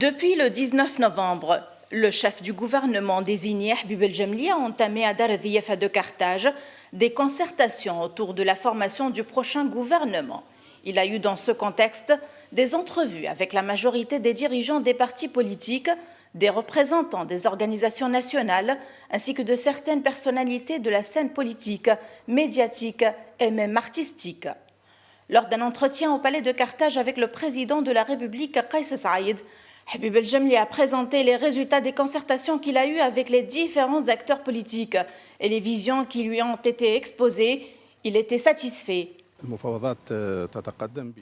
Depuis le 19 novembre, le chef du gouvernement désigné, Habib El-Jamli, a entamé à Dar el-Dhiyafa de Carthage des concertations autour de la formation du prochain gouvernement. Il a eu dans ce contexte des entrevues avec la majorité des dirigeants des partis politiques, des représentants des organisations nationales, ainsi que de certaines personnalités de la scène politique, médiatique et même artistique. Lors d'un entretien au palais de Carthage avec le président de la République, Kais Saïed, Habib El-Jamli a présenté les résultats des concertations qu'il a eues avec les différents acteurs politiques et les visions qui lui ont été exposées. Il était satisfait.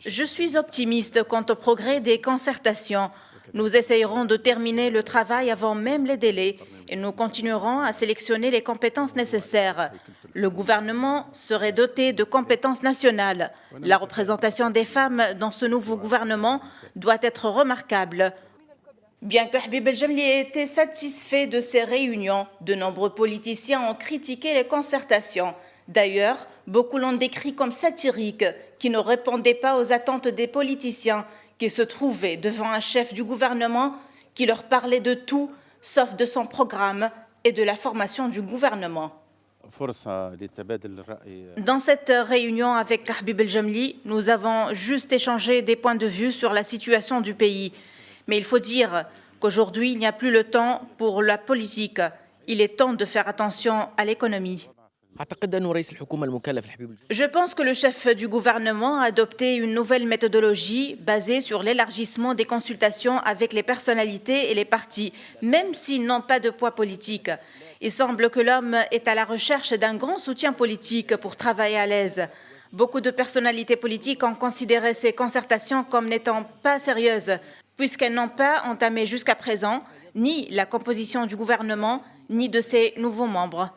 Je suis optimiste quant au progrès des concertations. Nous essayerons de terminer le travail avant même les délais et nous continuerons à sélectionner les compétences nécessaires. Le gouvernement serait doté de compétences nationales. La représentation des femmes dans ce nouveau gouvernement doit être remarquable. Bien que Habib El-Jamli ait été satisfait de ces réunions, de nombreux politiciens ont critiqué les concertations. D'ailleurs, beaucoup l'ont décrit comme satirique, qui ne répondait pas aux attentes des politiciens, qui se trouvaient devant un chef du gouvernement qui leur parlait de tout, sauf de son programme et de la formation du gouvernement. Dans cette réunion avec Habib El-Jamli, nous avons juste échangé des points de vue sur la situation du pays. Mais il faut dire qu'aujourd'hui, il n'y a plus le temps pour la politique. Il est temps de faire attention à l'économie. Je pense que le chef du gouvernement a adopté une nouvelle méthodologie basée sur l'élargissement des consultations avec les personnalités et les partis, même s'ils n'ont pas de poids politique. Il semble que l'homme est à la recherche d'un grand soutien politique pour travailler à l'aise. Beaucoup de personnalités politiques ont considéré ces concertations comme n'étant pas sérieuses, puisqu'elles n'ont pas entamé jusqu'à présent ni la composition du gouvernement, ni de ses nouveaux membres.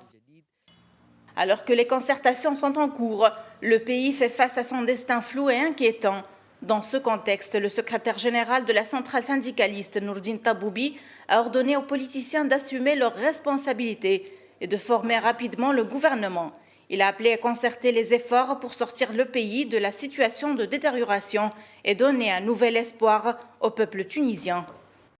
Alors que les concertations sont en cours, le pays fait face à son destin flou et inquiétant. Dans ce contexte, le secrétaire général de la centrale syndicaliste, Nourdine Taboubi, a ordonné aux politiciens d'assumer leurs responsabilités et de former rapidement le gouvernement. Il a appelé à concerter les efforts pour sortir le pays de la situation de détérioration et donner un nouvel espoir au peuple tunisien.